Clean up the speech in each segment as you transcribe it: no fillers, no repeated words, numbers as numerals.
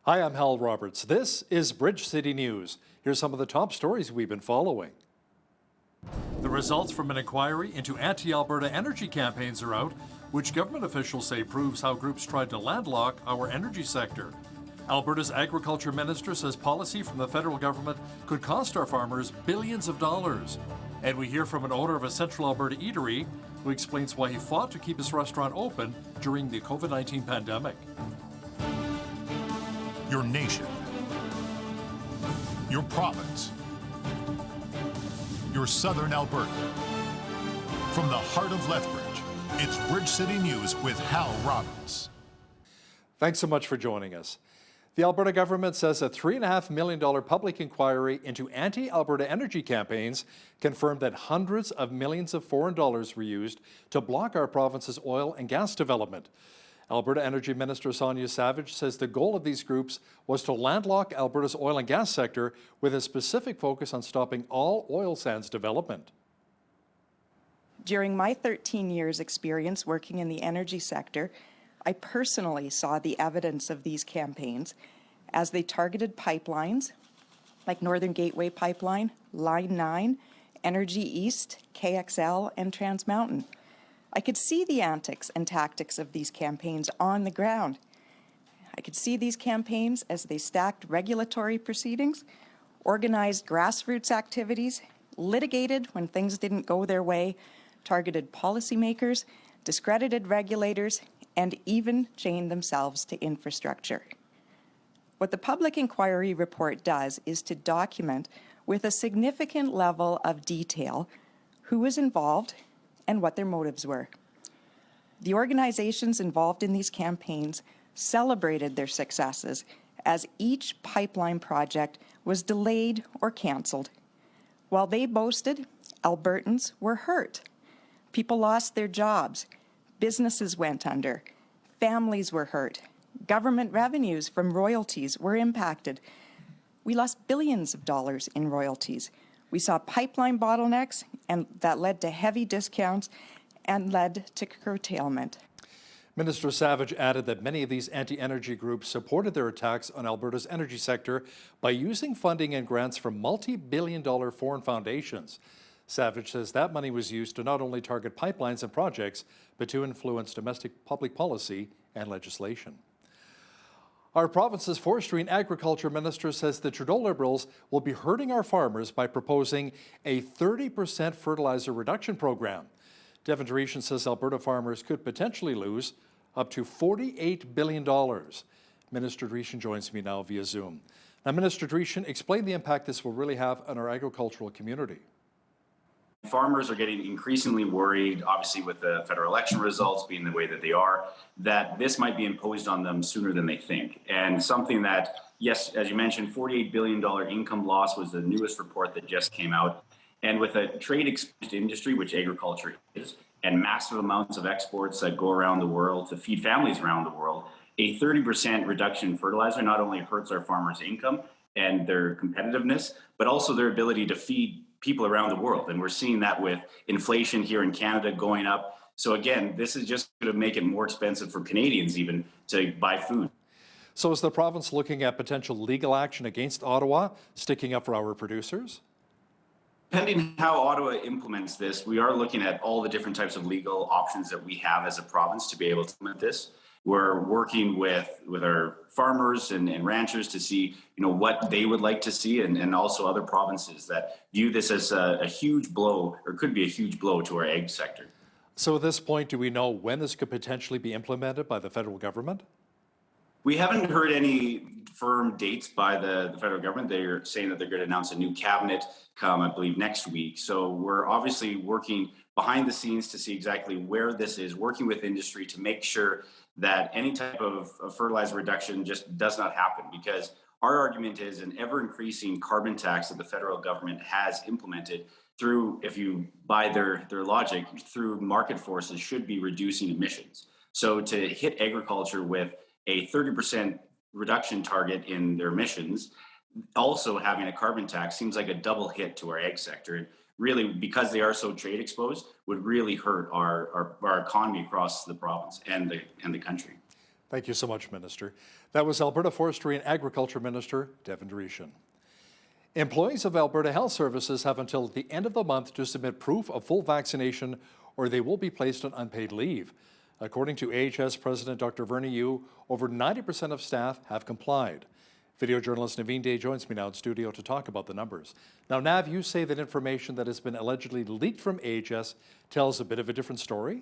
Hi, I'm Hal Roberts. This is Bridge City News. Here's some of the top stories we've been following. The results from an inquiry into anti-Alberta energy campaigns are out, which government officials say proves how groups tried to landlock our energy sector. Alberta's agriculture minister says policy from the federal government could cost our farmers billions of dollars. And we hear from an owner of a central Alberta eatery who explains why he fought to keep his restaurant open during the COVID-19 pandemic. Your nation, your province, your southern Alberta. From the heart of Lethbridge, it's Bridge City News with Hal Roberts. Thanks so much for joining us. The Alberta government says a $3.5 million public inquiry into anti-Alberta energy campaigns confirmed that hundreds of millions of foreign dollars were used to block our province's oil and gas development. Alberta Energy Minister Sonia Savage says the goal of these groups was to landlock Alberta's oil and gas sector with a specific focus on stopping all oil sands development. During my 13 years experience working in the energy sector, I personally saw the evidence of these campaigns as they targeted pipelines like Northern Gateway Pipeline, Line 9, Energy East, KXL, and Trans Mountain. I could see the antics and tactics of these campaigns on the ground. I could see these campaigns as they stacked regulatory proceedings, organized grassroots activities, litigated when things didn't go their way, targeted policymakers, discredited regulators, and even chained themselves to infrastructure. What the public inquiry report does is to document with a significant level of detail who was involved and what their motives were. The organizations involved in these campaigns celebrated their successes as each pipeline project was delayed or cancelled. While they boasted, Albertans were hurt. People lost their jobs, businesses went under, families were hurt, government revenues from royalties were impacted. We lost billions of dollars in royalties. We saw pipeline bottlenecks, and that led to heavy discounts and led to curtailment. Minister Savage added that many of these anti-energy groups supported their attacks on Alberta's energy sector by using funding and grants from multi-billion-dollar foreign foundations. Savage says that money was used to not only target pipelines and projects, but to influence domestic public policy and legislation. Our province's Forestry and Agriculture Minister says the Trudeau Liberals will be hurting our farmers by proposing a 30% fertilizer reduction program. Devin Dreeshen says Alberta farmers could potentially lose up to $48 billion. Minister Dreeshen joins me now via Zoom. Now, Minister Dreeshen, explain the impact this will really have on our agricultural community. Farmers are getting increasingly worried, obviously with the federal election results being the way that they are, that this might be imposed on them sooner than they think. And something that, yes, as you mentioned, $48 billion income loss was the newest report that just came out. And with a trade exposed industry, which agriculture is, and massive amounts of exports that go around the world to feed families around the world, a 30% reduction in fertilizer not only hurts our farmers' income and their competitiveness, but also their ability to feed people around the world. And we're seeing that with inflation here in Canada going up. So again, this is just going to make it more expensive for Canadians even to buy food. So is the province looking at potential legal action against Ottawa, sticking up for our producers? Depending how Ottawa implements this, we are looking at all the different types of legal options that we have as a province to be able to implement this. We're working with our farmers and ranchers to see, what they would like to see, and also other provinces that view this as a huge blow, or could be a huge blow to our ag sector. So at this point, do we know when this could potentially be implemented by the federal government? We haven't heard any firm dates by the federal government. They're saying that they're going to announce a new cabinet come, I believe, next week. So we're obviously working behind the scenes to see exactly where this is, working with industry to make sure that any type of fertilizer reduction just does not happen, because our argument is an ever-increasing carbon tax that the federal government has implemented through, if you buy their logic, through market forces should be reducing emissions. So to hit agriculture with a 30% reduction target in their emissions, also having a carbon tax seems like a double hit to our ag sector. And really, because they are so trade exposed, would really hurt our economy across the province and the country. Thank you so much, Minister. That was Alberta Forestry and Agriculture Minister Devin Dreeshen. Employees of Alberta Health Services have until the end of the month to submit proof of full vaccination or they will be placed on unpaid leave. According to AHS President Dr. Vernie Yu, over 90% of staff have complied. Video journalist Naveen Day joins me now in studio to talk about the numbers. Now, Nav, you say that information that has been allegedly leaked from AHS tells a bit of a different story?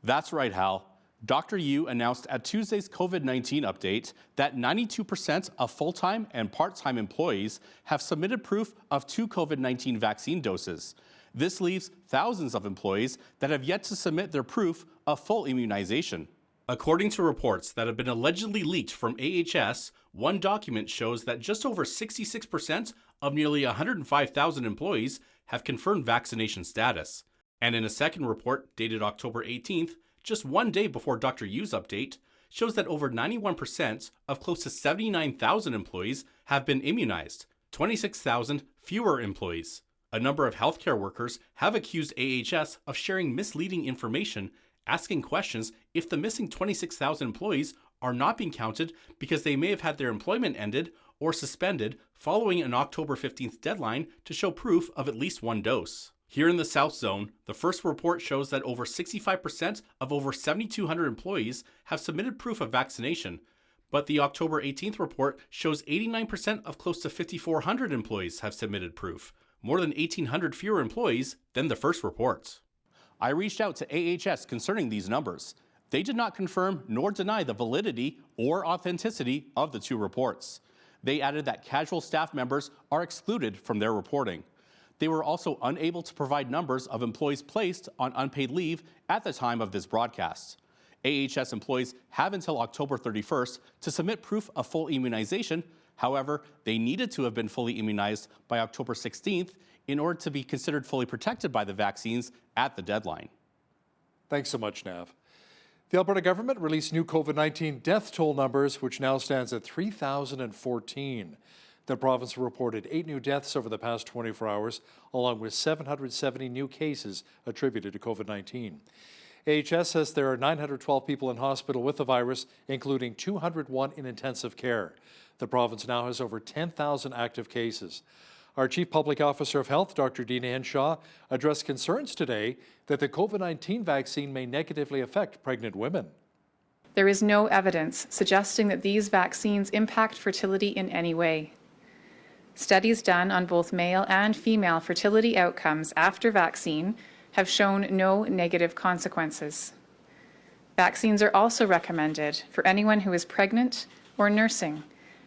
That's right, Hal. Dr. Yu announced at Tuesday's COVID-19 update that 92% of full-time and part-time employees have submitted proof of 2 COVID-19 vaccine doses. This leaves thousands of employees that have yet to submit their proof of full immunization. According to reports that have been allegedly leaked from AHS, one document shows that just over 66% of nearly 105,000 employees have confirmed vaccination status. And in a second report dated October 18th, just one day before Dr. Yu's update, shows that over 91% of close to 79,000 employees have been immunized, 26,000 fewer employees. A number of healthcare workers have accused AHS of sharing misleading information, asking questions if the missing 26,000 employees are not being counted because they may have had their employment ended or suspended following an October 15th deadline to show proof of at least one dose. Here in the South Zone, the first report shows that over 65% of over 7,200 employees have submitted proof of vaccination, but the October 18th report shows 89% of close to 5,400 employees have submitted proof, more than 1,800 fewer employees than the first report. I reached out to AHS concerning these numbers. They did not confirm nor deny the validity or authenticity of the two reports. They added that casual staff members are excluded from their reporting. They were also unable to provide numbers of employees placed on unpaid leave at the time of this broadcast. AHS employees have until October 31st to submit proof of full immunization. However, they needed to have been fully immunized by October 16th in order to be considered fully protected by the vaccines at the deadline. Thanks so much, Nav. The Alberta government released new COVID-19 death toll numbers, which now stands at 3,014. The province reported 8 new deaths over the past 24 hours, along with 770 new cases attributed to COVID-19. AHS says there are 912 people in hospital with the virus, including 201 in intensive care. The province now has over 10,000 active cases. Our Chief Public Officer of Health, Dr. Dina Henshaw, addressed concerns today that the COVID-19 vaccine may negatively affect pregnant women. There is no evidence suggesting that these vaccines impact fertility in any way. Studies done on both male and female fertility outcomes after vaccine have shown no negative consequences. Vaccines are also recommended for anyone who is pregnant or nursing,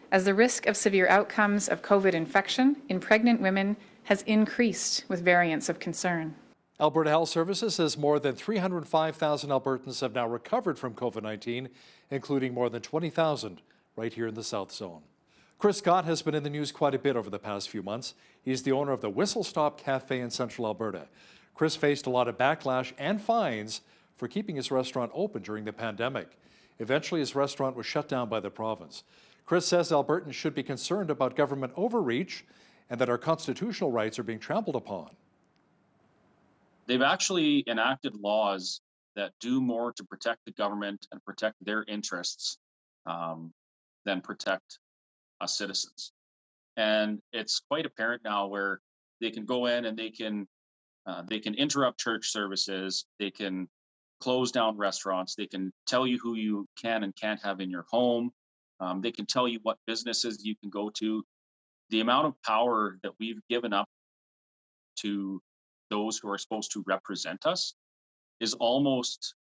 as the risk of severe outcomes of COVID infection in pregnant women has increased with variants of concern. Alberta Health Services says more than 305,000 Albertans have now recovered from COVID-19, including more than 20,000 right here in the South Zone. Chris Scott has been in the news quite a bit over the past few months. He's the owner of the Whistle Stop Cafe in Central Alberta. Chris faced a lot of backlash and fines for keeping his restaurant open during the pandemic. Eventually, his restaurant was shut down by the province. Chris says Albertans should be concerned about government overreach and that our constitutional rights are being trampled upon. They've actually enacted laws that do more to protect the government and protect their interests than protect us citizens. And it's quite apparent now where they can go in and they can interrupt church services, they can close down restaurants, they can tell you who you can and can't have in your home, they can tell you what businesses you can go to. The amount of power that we've given up to those who are supposed to represent us is almost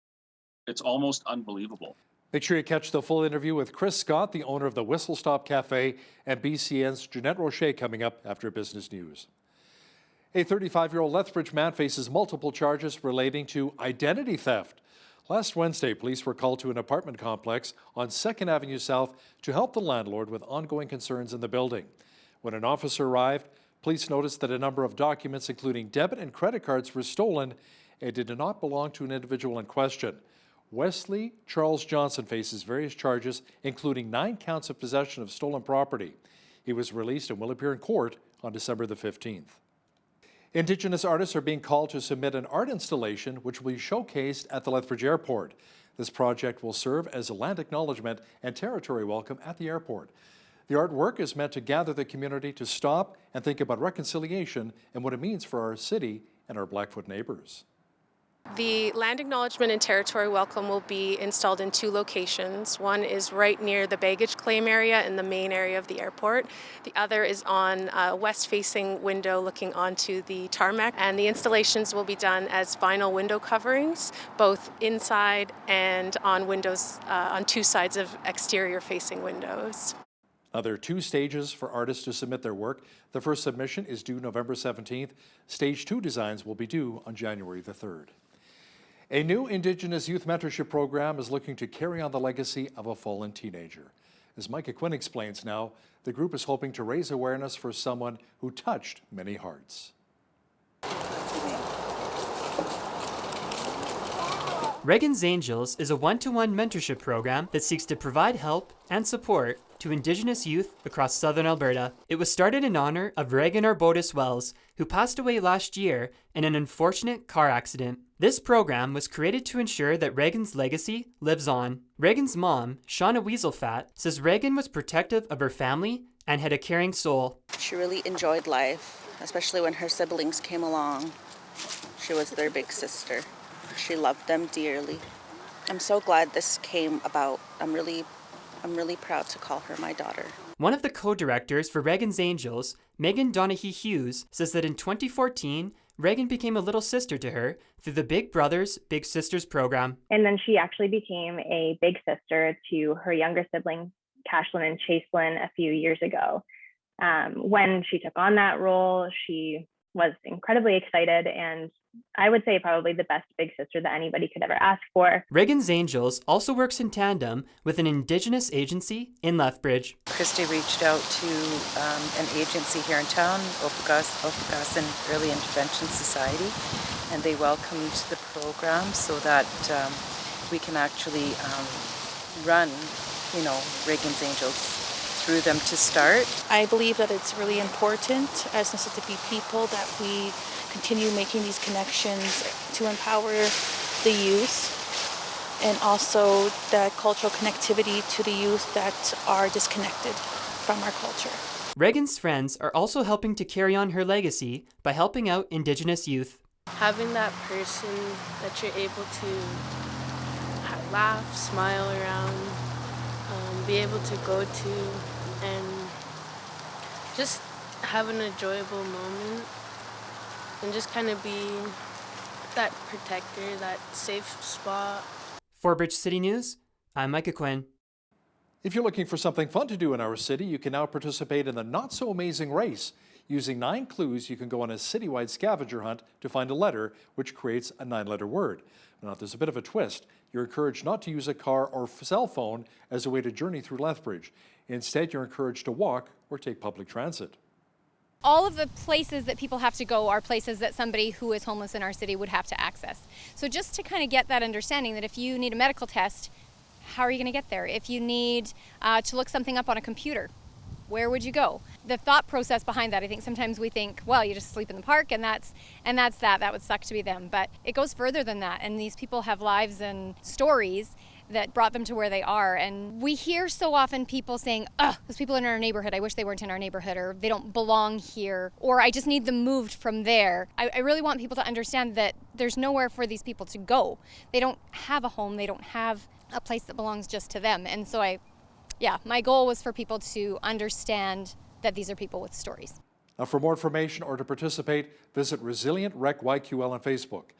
unbelievable. Make sure you catch the full interview with Chris Scott, the owner of the Whistle Stop Cafe, and BCN's Jeanette Rocher coming up after business news. A 35-year-old Lethbridge man faces multiple charges relating to identity theft. Last Wednesday, police were called to an apartment complex on 2nd Avenue South to help the landlord with ongoing concerns in the building. When an officer arrived, police noticed that a number of documents, including debit and credit cards, were stolen and did not belong to an individual in question. Wesley Charles Johnson faces various charges, including 9 counts of possession of stolen property. He was released and will appear in court on December the 15th. Indigenous artists are being called to submit an art installation which will be showcased at the Lethbridge Airport. This project will serve as a land acknowledgement and territory welcome at the airport. The artwork is meant to gather the community to stop and think about reconciliation and what it means for our city and our Blackfoot neighbors. The land acknowledgement and territory welcome will be installed in 2 locations. One is right near the baggage claim area in the main area of the airport. The other is on a west-facing window looking onto the tarmac. And the installations will be done as vinyl window coverings, both inside and on windows on 2 sides of exterior-facing windows. Now, there are 2 stages for artists to submit their work. The first submission is due November 17th. Stage 2 designs will be due on January the 3rd. A new Indigenous youth mentorship program is looking to carry on the legacy of a fallen teenager. As Micah Quinn explains now, the group is hoping to raise awareness for someone who touched many hearts. Reagan's Angels is a one-to-one mentorship program that seeks to provide help and support to Indigenous youth across southern Alberta. It was started in honor of Reagan Arbotis Wells, who passed away last year in an unfortunate car accident. This program was created to ensure that Reagan's legacy lives on. Reagan's mom, Shauna Weaselfat, says Reagan was protective of her family and had a caring soul. She really enjoyed life, especially when her siblings came along. She was their big sister. She loved them dearly. I'm so glad this came about. I'm really proud to call her my daughter. One of the co-directors for Reagan's Angels, Megan Donaghy Hughes, says that in 2014, Reagan became a little sister to her through the Big Brothers, Big Sisters program. And then she actually became a big sister to her younger siblings, Cashlyn and Chaselyn, a few years ago. When she took on that role, she was incredibly excited, and I would say probably the best big sister that anybody could ever ask for. Reagan's Angels also works in tandem with an Indigenous agency in Lethbridge. Christy reached out to an agency here in town, Opegasin Early Intervention Society, and they welcomed the program so that we can actually run, Reagan's Angels through them to start. I believe that it's really important as Mississippi people that we continue making these connections to empower the youth and also the cultural connectivity to the youth that are disconnected from our culture. Reagan's friends are also helping to carry on her legacy by helping out Indigenous youth. Having that person that you're able to laugh, smile around, be able to go to, and just have an enjoyable moment and just kind of be that protector, that safe spot. For Bridge City News, I'm Micah Quinn. If you're looking for something fun to do in our city, you can now participate in the Not So Amazing Race. Using 9 clues, you can go on a citywide scavenger hunt to find a letter, which creates a 9-letter word. Now, there's a bit of a twist. You're encouraged not to use a car or cell phone as a way to journey through Lethbridge. Instead, you're encouraged to walk or take public transit. All of the places that people have to go are places that somebody who is homeless in our city would have to access. So just to kind of get that understanding that if you need a medical test, how are you going to get there? If you need to look something up on a computer, where would you go? The thought process behind that, I think sometimes we think, well, you just sleep in the park and that's that. That would suck to be them. But it goes further than that. And these people have lives and stories that brought them to where they are. And we hear so often people saying, those people in our neighborhood, I wish they weren't in our neighborhood, or they don't belong here, or I just need them moved from there. I really want people to understand that there's nowhere for these people to go. They don't have a home. They don't have a place that belongs just to them. And so my goal was for people to understand that these are people with stories. Now, for more information or to participate, visit Resilient Rec YQL on Facebook.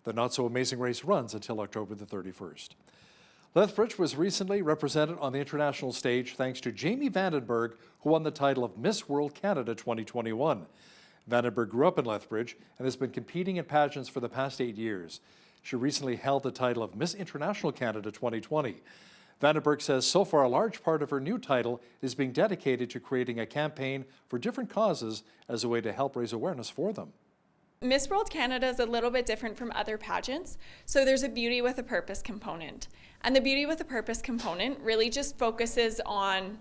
The Not So Amazing Race runs until October the 31st. Lethbridge was recently represented on the international stage thanks to Jamie Vandenberg, who won the title of Miss World Canada 2021. Vandenberg grew up in Lethbridge and has been competing in pageants for the past 8 years. She recently held the title of Miss International Canada 2020. Vandenberg says so far a large part of her new title is being dedicated to creating a campaign for different causes as a way to help raise awareness for them. Miss World Canada is a little bit different from other pageants, so there's a beauty with a purpose component. And the beauty with a purpose component really just focuses on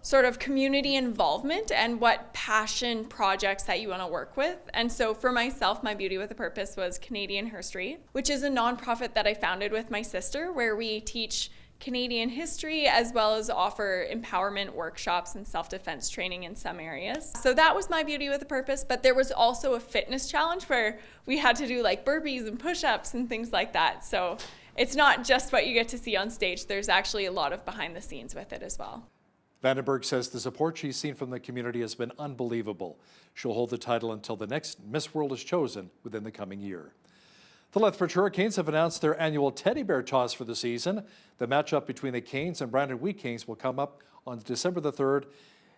sort of community involvement and what passion projects that you want to work with. And so for myself, my Beauty with a Purpose was Canadian History, which is a nonprofit that I founded with my sister, where we teach Canadian history as well as offer empowerment workshops and self-defense training in some areas. So that was my Beauty with a Purpose, but there was also a fitness challenge where we had to do like burpees and push-ups and things like that. So it's not just what you get to see on stage. There's actually a lot of behind the scenes with it as well. Vandenberg says the support she's seen from the community has been unbelievable. She'll hold the title until the next Miss World is chosen within the coming year. The Lethbridge Hurricanes have announced their annual teddy bear toss for the season. The matchup between the Canes and Brandon Wheat Kings will come up on December the 3rd.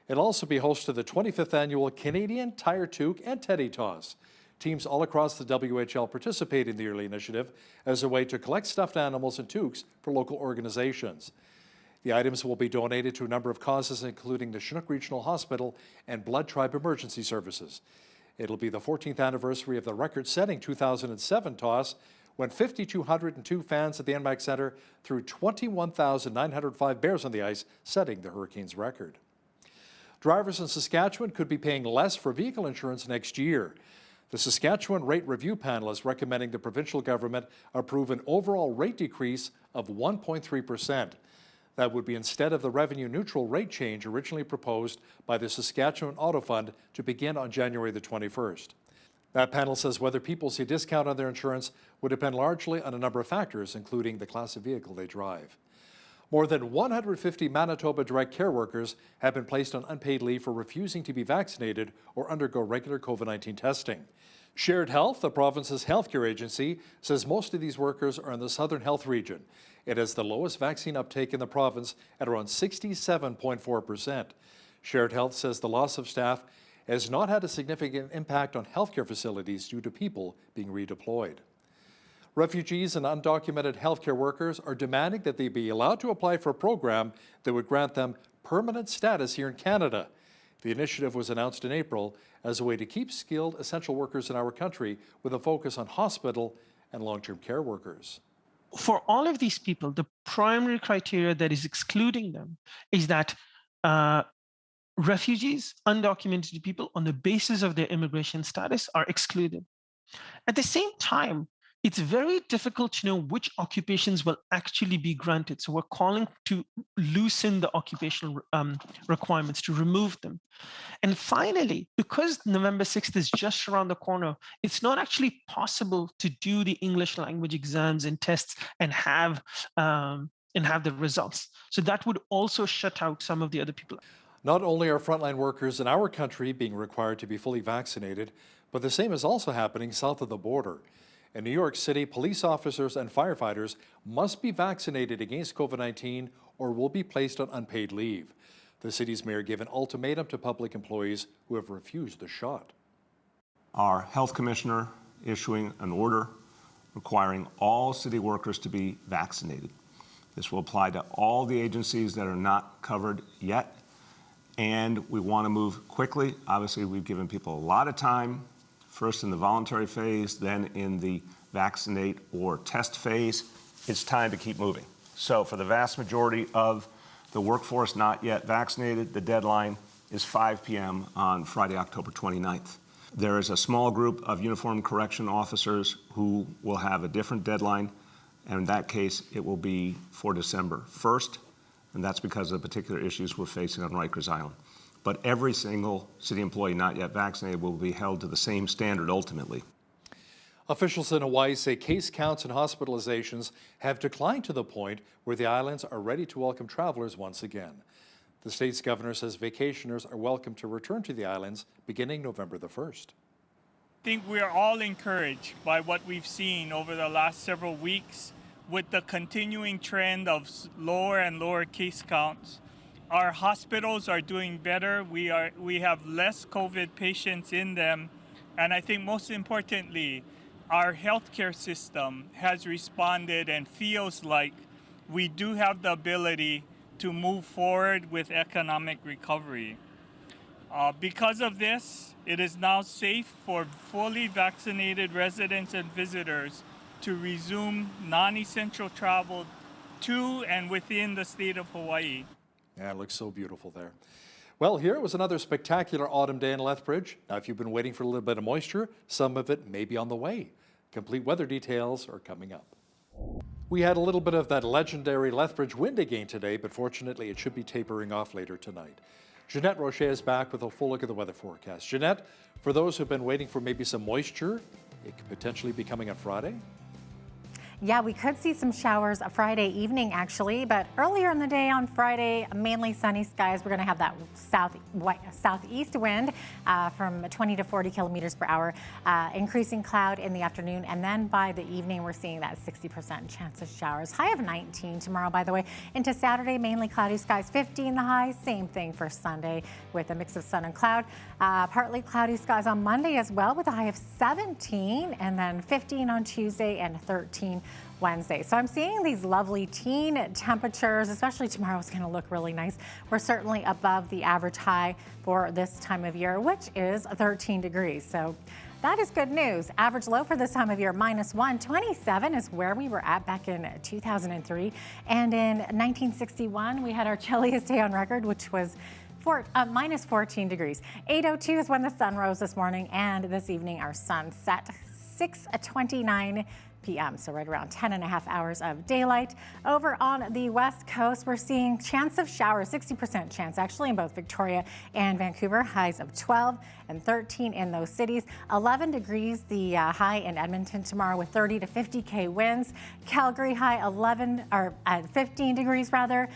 It'll also be host to the 25th annual Canadian Tire Toque and Teddy Toss. Teams all across the WHL participate in the yearly initiative as a way to collect stuffed animals and toques for local organizations. The items will be donated to a number of causes, including the Chinook Regional Hospital and Blood Tribe Emergency Services. It'll be the 14th anniversary of the record-setting 2007 toss, when 5,202 fans at the NMAC Centre threw 21,905 bears on the ice, setting the Hurricanes' record. Drivers in Saskatchewan could be paying less for vehicle insurance next year. The Saskatchewan Rate Review Panel is recommending the provincial government approve an overall rate decrease of 1.3%. That would be instead of the revenue-neutral rate change originally proposed by the Saskatchewan Auto Fund to begin on January the 21st. That panel says whether people see a discount on their insurance would depend largely on a number of factors, including the class of vehicle they drive. More than 150 Manitoba direct care workers have been placed on unpaid leave for refusing to be vaccinated or undergo regular COVID-19 testing. Shared Health, the province's healthcare agency, says most of these workers are in the Southern Health region. It has the lowest vaccine uptake in the province at around 67.4%. Shared Health says the loss of staff has not had a significant impact on healthcare facilities due to people being redeployed. Refugees and undocumented healthcare workers are demanding that they be allowed to apply for a program that would grant them permanent status here in Canada. The initiative was announced in April as a way to keep skilled essential workers in our country with a focus on hospital and long-term care workers. For all of these people, the primary criteria that is excluding them is that refugees, undocumented people on the basis of their immigration status are excluded. At the same time, it's very difficult to know which occupations will actually be granted. So we're calling to loosen the occupational requirements, to remove them. And finally, because November 6th is just around the corner, it's not actually possible to do the English language exams and tests and have the results. So that would also shut out some of the other people. Not only are frontline workers in our country being required to be fully vaccinated, but the same is also happening south of the border. In New York City, police officers and firefighters must be vaccinated against COVID-19 or will be placed on unpaid leave. The city's mayor gave an ultimatum to public employees who have refused the shot. Our health commissioner issuing an order requiring all city workers to be vaccinated. This will apply to all the agencies that are not covered yet, and we want to move quickly. Obviously, we've given people a lot of time, first in the voluntary phase, then in the vaccinate or test phase. It's time to keep moving. So for the vast majority of the workforce not yet vaccinated, the deadline is 5 p.m. on Friday, October 29th. There is a small group of uniformed correction officers who will have a different deadline, and in that case, it will be for December 1st, and that's because of the particular issues we're facing on Rikers Island. But every single city employee not yet vaccinated will be held to the same standard ultimately. Officials in Hawaii say case counts and hospitalizations have declined to the point where the islands are ready to welcome travelers once again. The state's governor says vacationers are welcome to return to the islands beginning November the 1st. I think we're all encouraged by what we've seen over the last several weeks with the continuing trend of lower and lower case counts. Our hospitals are doing better. We have less COVID patients in them. And I think most importantly, our healthcare system has responded and feels like we do have the ability to move forward with economic recovery. Because of this, it is now safe for fully vaccinated residents and visitors to resume non-essential travel to and within the state of Hawaii. Yeah, it looks so beautiful there. Well, here was another spectacular autumn day in Lethbridge. Now, if you've been waiting for a little bit of moisture, some of it may be on the way. Complete weather details are coming up. We had a little bit of that legendary Lethbridge wind again today, but fortunately it should be tapering off later tonight. Jeanette Rocher is back with a full look at the weather forecast. Jeanette, for those who've been waiting for maybe some moisture, it could potentially be coming on Friday. Yeah, we could see some showers Friday evening, actually, but earlier in the day on Friday, mainly sunny skies. We're going to have that southeast wind from 20 to 40 kilometers per hour, increasing cloud in the afternoon, and then by the evening, we're seeing that 60% chance of showers. High of 19 tomorrow, by the way. Into Saturday, mainly cloudy skies, 15 the high. Same thing for Sunday with a mix of sun and cloud. Partly cloudy skies on Monday as well, with a high of 17, and then 15 on Tuesday and 13 Wednesday. So I'm seeing these lovely teen temperatures, especially tomorrow is going to look really nice. We're certainly above the average high for this time of year, which is 13 degrees. So that is good news. Average low for this time of year, -1. 27 is where we were at back in 2003. And in 1961, we had our chilliest day on record, which was -14 degrees. 8:02 is when the sun rose this morning, and this evening our sun set 6:29 p.m. So right around 10 and a half hours of daylight. Over on the west coast, we're seeing chance of showers, 60% chance actually in both Victoria and Vancouver. Highs of 12 and 13 in those cities. 11 degrees the high in Edmonton tomorrow with 30 to 50k winds. Calgary high 15 degrees rather.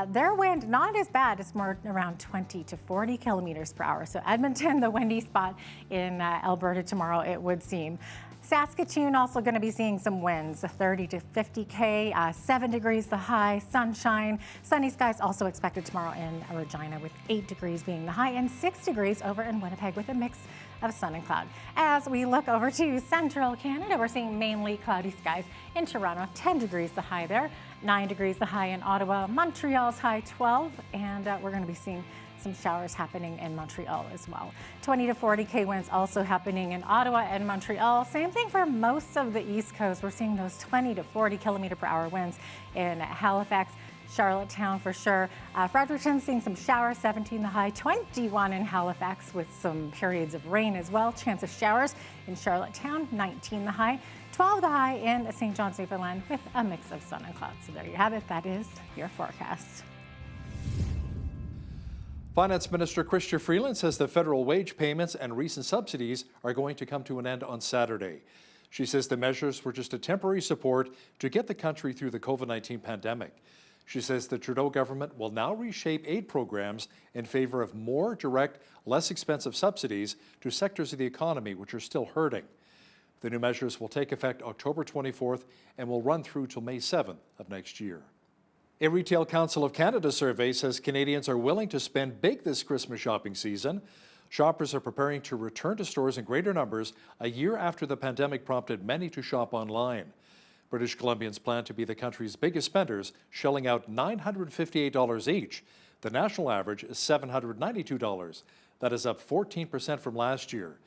Their wind not as bad. It's more around 20 to 40 kilometers per hour. So Edmonton, the windy spot in Alberta tomorrow, it would seem. Saskatoon also going to be seeing some winds, 30 to 50k, 7 degrees the high, sunshine. Sunny skies also expected tomorrow in Regina with 8 degrees being the high and 6 degrees over in Winnipeg with a mix of sun and cloud. As we look over to central Canada, we're seeing mainly cloudy skies in Toronto, 10 degrees the high there, 9 degrees the high in Ottawa, Montreal's high 12, and we're going to be seeing some showers happening in Montreal as well. 20 to 40k winds also happening in Ottawa and Montreal. Same thing for most of the East Coast. We're seeing those 20 to 40 kilometer per hour winds in Halifax, Charlottetown for sure. Fredericton seeing some showers, 17 the high, 21 in Halifax with some periods of rain as well. Chance of showers in Charlottetown, 19 the high, 12 the high in St. John's, Newfoundland with a mix of sun and clouds. So there you have it. That is your forecast. Finance Minister Chrystia Freeland says the federal wage payments and recent subsidies are going to come to an end on Saturday. She says the measures were just a temporary support to get the country through the COVID-19 pandemic. She says the Trudeau government will now reshape aid programs in favor of more direct, less expensive subsidies to sectors of the economy which are still hurting. The new measures will take effect October 24th and will run through till May 7th of next year. A Retail Council of Canada survey says Canadians are willing to spend big this Christmas shopping season. Shoppers are preparing to return to stores in greater numbers a year after the pandemic prompted many to shop online. British Columbians plan to be the country's biggest spenders, shelling out $958 each. The national average is $792. That is up 14% from last year.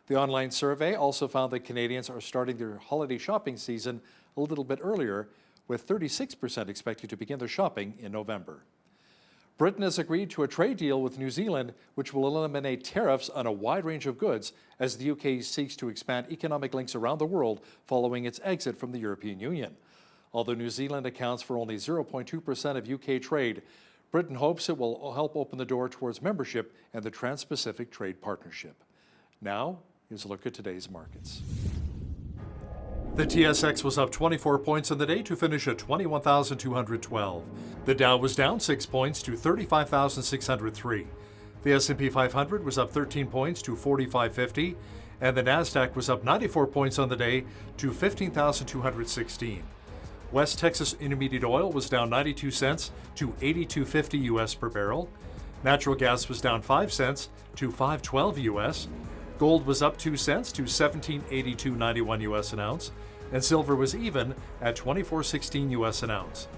The online survey also found that Canadians are starting their holiday shopping season a little bit earlier, with 36% expected to begin their shopping in November. Britain has agreed to a trade deal with New Zealand, which will eliminate tariffs on a wide range of goods as the UK seeks to expand economic links around the world following its exit from the European Union. Although New Zealand accounts for only 0.2% of UK trade, Britain hopes it will help open the door towards membership in the Trans-Pacific Trade Partnership. Now, here's a look at today's markets. The TSX was up 24 points on the day to finish at 21,212. The Dow was down 6 points to 35,603. The S&P 500 was up 13 points to 4550, and the Nasdaq was up 94 points on the day to 15,216. West Texas Intermediate Oil was down 92 cents to 82.50 US per barrel. Natural gas was down 5 cents to 5.12 US. Gold was up 2 cents to 17.8291 US an ounce, and silver was even at 24.16 US an ounce.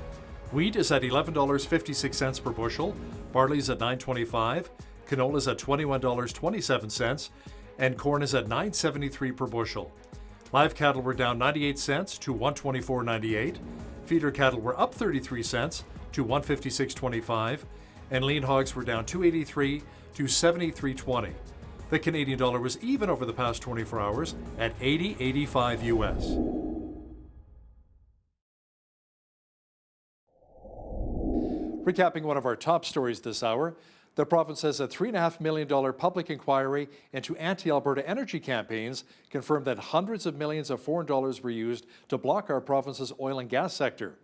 Wheat is at $11.56 per bushel, barley's at $9.25, canola's at $21.27, and corn is at $9.73 per bushel. Live cattle were down 98 cents to $124.98. Feeder cattle were up 33 cents to $156.25, and lean hogs were down $2.83 to $73.20. The Canadian dollar was even over the past 24 hours at 80.85 US. Recapping one of our top stories this hour, the province says a $3.5 million public inquiry into anti-Alberta energy campaigns confirmed that hundreds of millions of foreign dollars were used to block our province's oil and gas sector.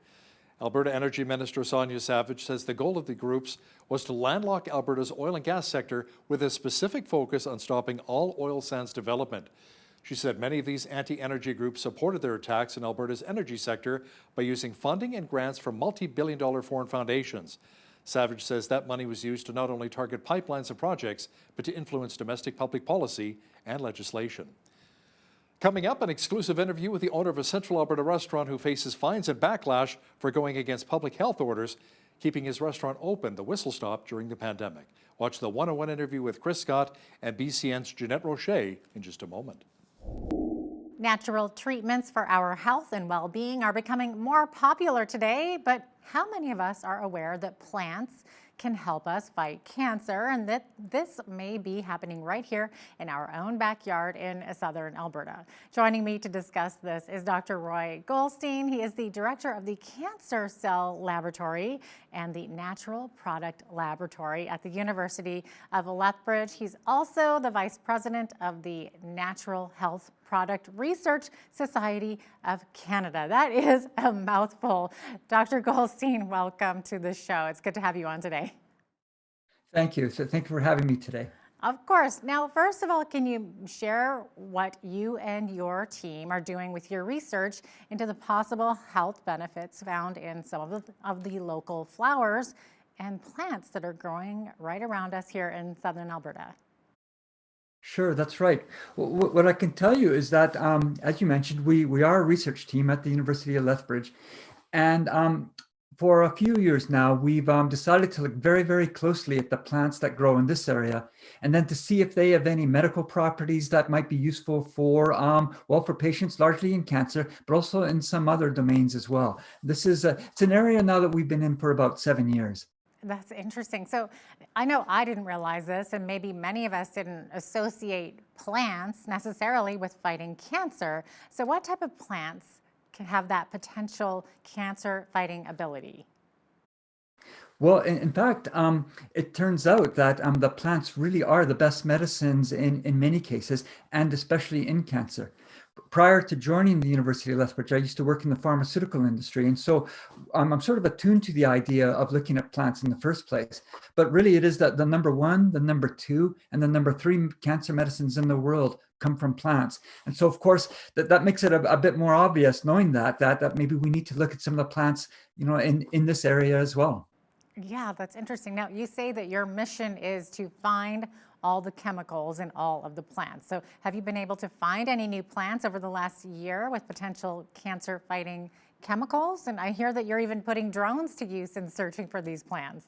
Alberta Energy Minister Sonia Savage says the goal of the groups was to landlock Alberta's oil and gas sector with a specific focus on stopping all oil sands development. She said many of these anti-energy groups supported their attacks in Alberta's energy sector by using funding and grants from multi-billion-dollar foreign foundations. Savage says that money was used to not only target pipelines and projects, but to influence domestic public policy and legislation. Coming up, an exclusive interview with the owner of a Central Alberta restaurant who faces fines and backlash for going against public health orders, keeping his restaurant open, the whistle stop, during the pandemic. Watch the 101 interview with Chris Scott and BCN's Jeanette Rocher in just a moment. Natural treatments for our health and well-being are becoming more popular today, but how many of us are aware that plants can help us fight cancer, and that this may be happening right here in our own backyard in southern Alberta? Joining me to discuss this is Dr. Roy Goldstein. He is the director of the Cancer Cell Laboratory and the Natural Product Laboratory at the University of Lethbridge. He's also the vice president of the Natural Health Product Research Society of Canada. That is a mouthful. Dr. Goldstein, welcome to the show. It's good to have you on today. Thank you. So thank you for having me today. Of course. Now, first of all, can you share what you and your team are doing with your research into the possible health benefits found in some of the local flowers and plants that are growing right around us here in southern Alberta? Sure, that's right. What I can tell you is that, as you mentioned, we are a research team at the University of Lethbridge. And for a few years now, we've decided to look very, very closely at the plants that grow in this area, and then to see if they have any medical properties that might be useful for, for patients largely in cancer, but also in some other domains as well. This is it's an area now that we've been in for about 7 years. That's interesting. So I know I didn't realize this, and maybe many of us didn't associate plants necessarily with fighting cancer. So what type of plants can have that potential cancer-fighting ability? Well, in fact, it turns out that the plants really are the best medicines in many cases, and especially in cancer. Prior to joining the University of Lethbridge, I used to work in the pharmaceutical industry. And so I'm sort of attuned to the idea of looking at plants in the first place. But really, it is that the number 1, the number 2, and the number 3 cancer medicines in the world come from plants. And so, of course, that makes it a bit more obvious, knowing that maybe we need to look at some of the plants, in this area as well. Yeah, that's interesting. Now, you say that your mission is to find all the chemicals in all of the plants. So have you been able to find any new plants over the last year with potential cancer-fighting chemicals? And I hear that you're even putting drones to use in searching for these plants.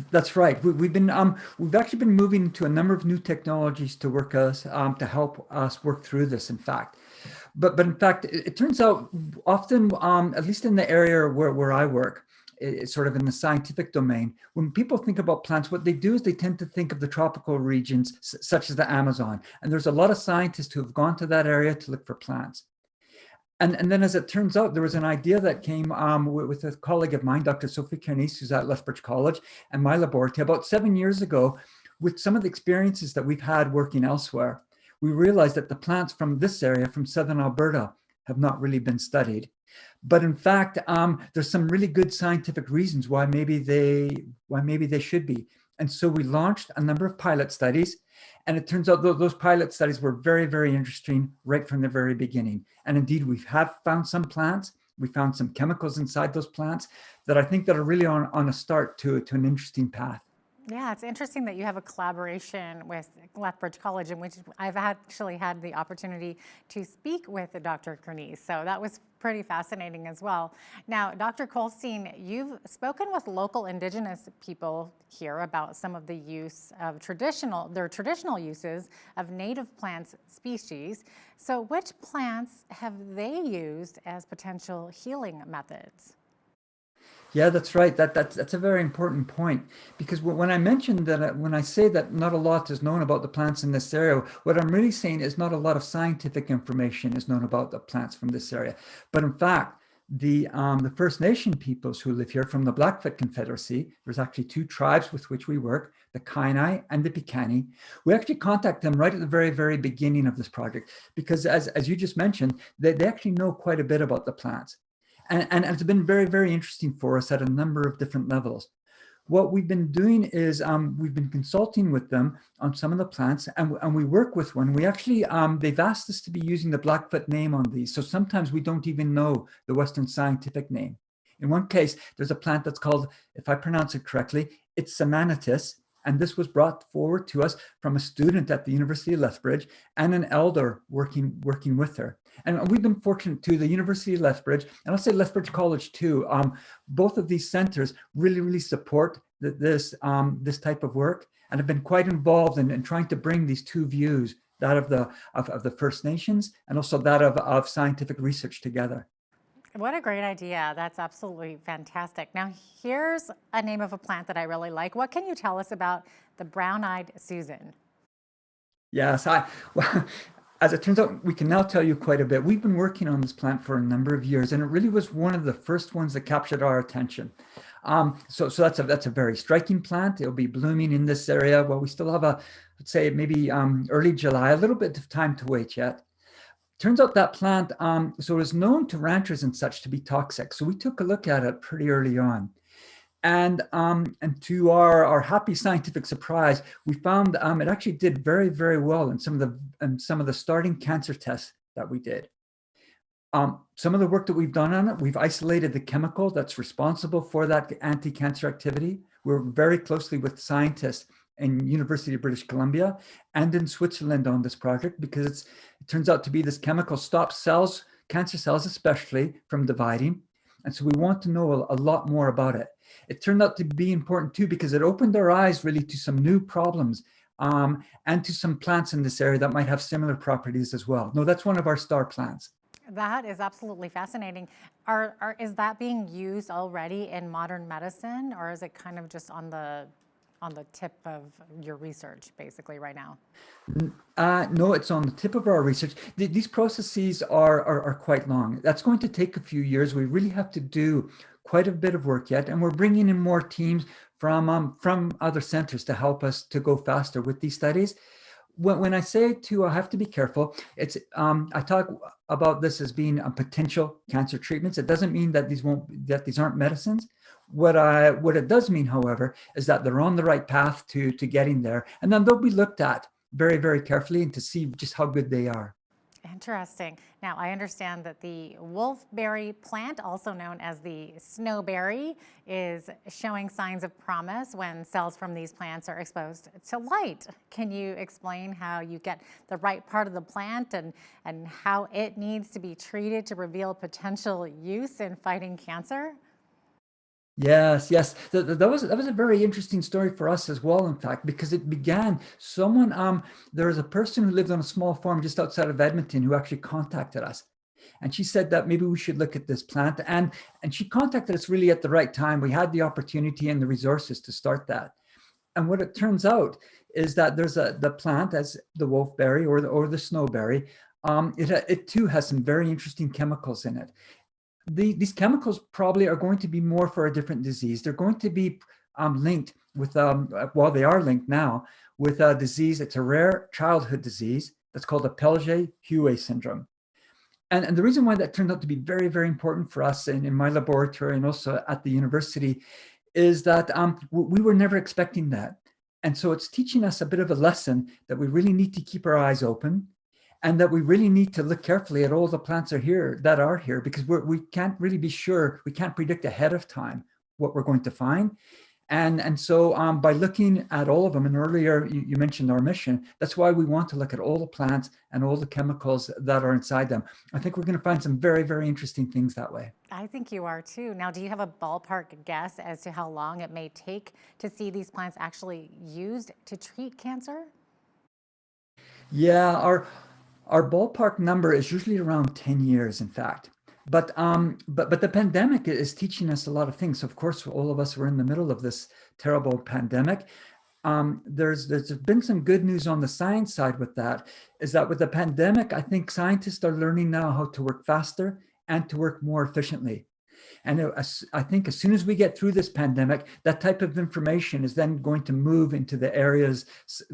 That's right. We've actually been moving to a number of new technologies to to help us work through this, in fact. But in fact, it turns out often, at least in the area where I work, it's sort of in the scientific domain, when people think about plants, what they do is they tend to think of the tropical regions, such as the Amazon. And there's a lot of scientists who have gone to that area to look for plants. And then, as it turns out, there was an idea that came with a colleague of mine, Dr. Sophie Kernice, who's at Lethbridge College, and my laboratory about 7 years ago. With some of the experiences that we've had working elsewhere, we realized that the plants from this area, from southern Alberta, have not really been studied. But in fact, there's some really good scientific reasons why maybe they should be. And so we launched a number of pilot studies, and it turns out those pilot studies were very, very interesting right from the very beginning. And indeed, we have found some plants. We found some chemicals inside those plants that I think that are really on a start to an interesting path. Yeah, it's interesting that you have a collaboration with Lethbridge College, in which I've actually had the opportunity to speak with Dr. Kernice. So that was pretty fascinating as well. Now, Dr. Goldstein, you've spoken with local Indigenous people here about some of the use of their traditional uses of native plant species. So which plants have they used as potential healing methods? Yeah, that's right. That's a very important point because when I mentioned that, when I say that not a lot is known about the plants in this area, what I'm really saying is not a lot of scientific information is known about the plants from this area. But in fact, the First Nation peoples who live here from the Blackfoot Confederacy, there's actually two tribes with which we work, the Kainai and the Piikani. We actually contact them right at the very, very beginning of this project because as you just mentioned, they actually know quite a bit about the plants. And it's been very, very interesting for us at a number of different levels. What we've been doing is we've been consulting with them on some of the plants, and we work with one. We actually, they've asked us to be using the Blackfoot name on these. So sometimes we don't even know the Western scientific name. In one case, there's a plant that's called, if I pronounce it correctly, it's Samanitis. And this was brought forward to us from a student at the University of Lethbridge and an elder working with her. And we've been fortunate too, the University of Lethbridge, and I'll say Lethbridge College too, both of these centers really support this type of work and have been quite involved in trying to bring these two views, that of the First Nations and also that of scientific research together. What a great idea. That's absolutely fantastic. Now, here's a name of a plant that I really like. What can you tell us about the brown-eyed Susan? Yes, well, as it turns out, we can now tell you quite a bit. We've been working on this plant for a number of years, and it really was one of the first ones that captured our attention. So that's a very striking plant. It'll be blooming in this area. Well, we still have let's say maybe early July, a little bit of time to wait yet. Turns out that plant, so it's known to ranchers and such to be toxic. So we took a look at it pretty early on. And to our happy scientific surprise, we found it actually did very, very well in some of the starting cancer tests that we did. Some of the work that we've done on it, we've isolated the chemical that's responsible for that anti-cancer activity. We're very closely with scientists in University of British Columbia and in Switzerland on this project because it turns out to be this chemical stops cells, cancer cells especially, from dividing. And so we want to know a lot more about it. It turned out to be important too because it opened our eyes really to some new problems and to some plants in this area that might have similar properties as well. No, that's one of our star plants. That is absolutely fascinating. Is that being used already in modern medicine, or is it kind of just on the tip of your research basically right now? No, it's on the tip of our research. These processes are quite long. That's going to take a few years. We really have to do quite a bit of work yet, and we're bringing in more teams from other centers to help us to go faster with these studies. When I say I have to be careful. It's I talk about this as being potential cancer treatments. It doesn't mean that these aren't medicines. What it does mean, however, is that they're on the right path to getting there, and then they'll be looked at very, very carefully and to see just how good they are. Interesting. Now, I understand that the Wolfberry plant, also known as the snowberry, is showing signs of promise when cells from these plants are exposed to light. Can you explain how you get the right part of the plant and how it needs to be treated to reveal potential use in fighting cancer? Yes. That was a very interesting story for us as well, in fact, because it began there was a person who lived on a small farm just outside of Edmonton who actually contacted us. And she said that maybe we should look at this plant. And she contacted us really at the right time. We had the opportunity and the resources to start that. And what it turns out is that there's the plant as the wolfberry or the snowberry. It too has some very interesting chemicals in it. These chemicals probably are going to be more for a different disease. They're going to be linked with, they are linked now with a disease. It's a rare childhood disease that's called a Pelge-Huet syndrome. And the reason why that turned out to be very, very important for us in my laboratory and also at the university is that we were never expecting that. And so it's teaching us a bit of a lesson that we really need to keep our eyes open, and that we really need to look carefully at all the plants that are here, because we can't really be sure, we can't predict ahead of time what we're going to find. And so by looking at all of them, and earlier you mentioned our mission, that's why we want to look at all the plants and all the chemicals that are inside them. I think we're going to find some very, very interesting things that way. I think you are too. Now, do you have a ballpark guess as to how long it may take to see these plants actually used to treat cancer? Yeah, our ballpark number is usually around 10 years, in fact. But the pandemic is teaching us a lot of things. Of course, all of us were in the middle of this terrible pandemic. There's been some good news on the science side with that, is that with the pandemic, I think scientists are learning now how to work faster and to work more efficiently. And I think as soon as we get through this pandemic, that type of information is then going to move into the areas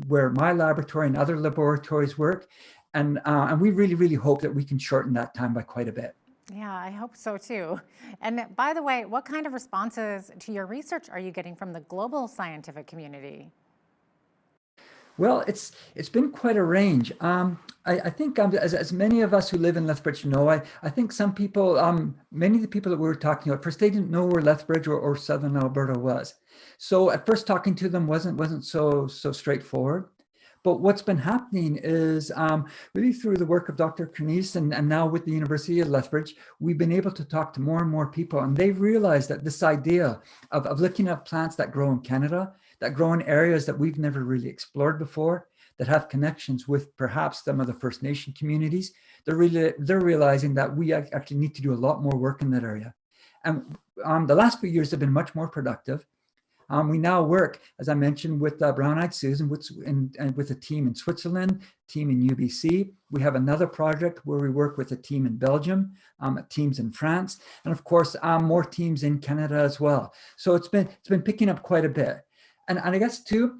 where my laboratory and other laboratories work. And we really, really hope that we can shorten that time by quite a bit. Yeah, I hope so too. And by the way, what kind of responses to your research are you getting from the global scientific community? Well, it's been quite a range. I think as many of us who live in Lethbridge know, I think some people, many of the people that we were talking about, first they didn't know where Lethbridge or Southern Alberta was. So at first talking to them wasn't so straightforward. But what's been happening is really through the work of Dr. Kernice and now with the University of Lethbridge, we've been able to talk to more and more people, and they've realized that this idea of looking at plants that grow in Canada, that grow in areas that we've never really explored before, that have connections with perhaps some of the First Nation communities, they're realizing that we actually need to do a lot more work in that area. And the last few years have been much more productive. We now work, as I mentioned, with Brown-Eyed Susan and with a team in Switzerland, team in UBC. We have another project where we work with a team in Belgium, teams in France, and of course, more teams in Canada as well. So it's been picking up quite a bit. And I guess too,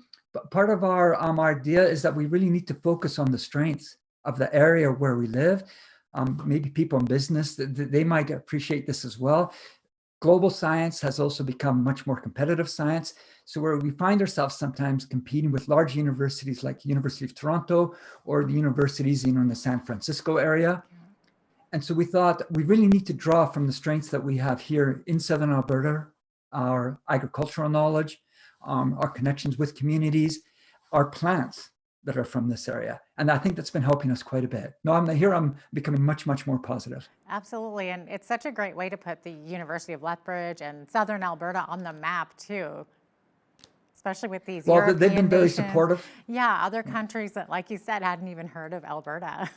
part of our idea is that we really need to focus on the strengths of the area where we live. Maybe people in business, they might appreciate this as well. Global science has also become much more competitive science. So where we find ourselves sometimes competing with large universities like the University of Toronto or the universities in the San Francisco area. And so we thought we really need to draw from the strengths that we have here in Southern Alberta, our agricultural knowledge, our connections with communities, our plants that are from this area. And I think that's been helping us quite a bit. No, I'm becoming much, much more positive. Absolutely. And it's such a great way to put the University of Lethbridge and Southern Alberta on the map too, especially with these European they've been very nations. supportive. Yeah, other countries that, like you said, hadn't even heard of Alberta.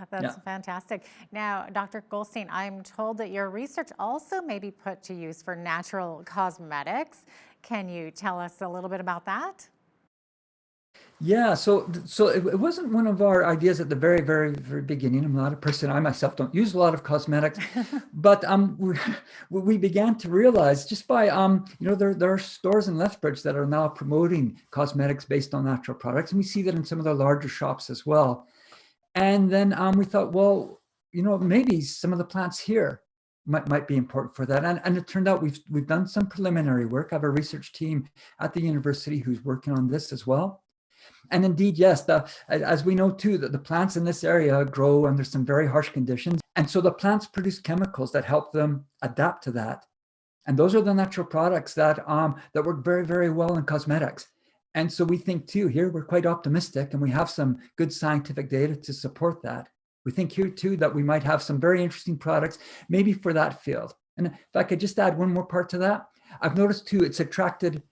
That's fantastic. Now, Dr. Goldstein, I'm told that your research also may be put to use for natural cosmetics. Can you tell us a little bit about that? Yeah, so it wasn't one of our ideas at the very, very, very beginning. I'm not a person, I myself don't use a lot of cosmetics, but we began to realize just by, there are stores in Lethbridge that are now promoting cosmetics based on natural products. And we see that in some of the larger shops as well. And then we thought, well, maybe some of the plants here might be important for that. And it turned out we've done some preliminary work. I have a research team at the university who's working on this as well. And indeed, yes, as we know too, that the plants in this area grow under some very harsh conditions. And so the plants produce chemicals that help them adapt to that. And those are the natural products that work very, very well in cosmetics. And so we think too, here we're quite optimistic and we have some good scientific data to support that. We think here too that we might have some very interesting products, maybe for that field. And if I could just add one more part to that, I've noticed too, it's attracted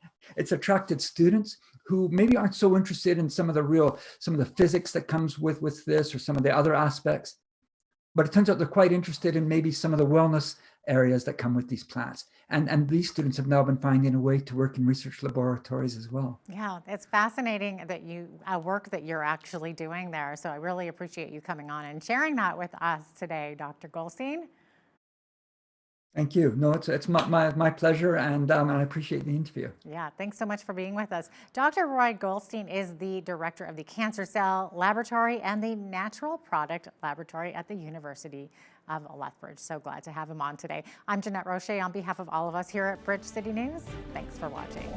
students who maybe aren't so interested in some of the physics that comes with this or some of the other aspects. But it turns out they're quite interested in maybe some of the wellness areas that come with these plants. And these students have now been finding a way to work in research laboratories as well. Yeah, it's fascinating that work that you're actually doing there. So I really appreciate you coming on and sharing that with us today, Dr. Goldstein. Thank you. No, it's my pleasure, and I appreciate the interview. Yeah, thanks so much for being with us. Dr. Roy Goldstein is the director of the Cancer Cell Laboratory and the Natural Product Laboratory at the University of Lethbridge. So glad to have him on today. I'm Jeanette Roche on behalf of all of us here at Bridge City News. Thanks for watching.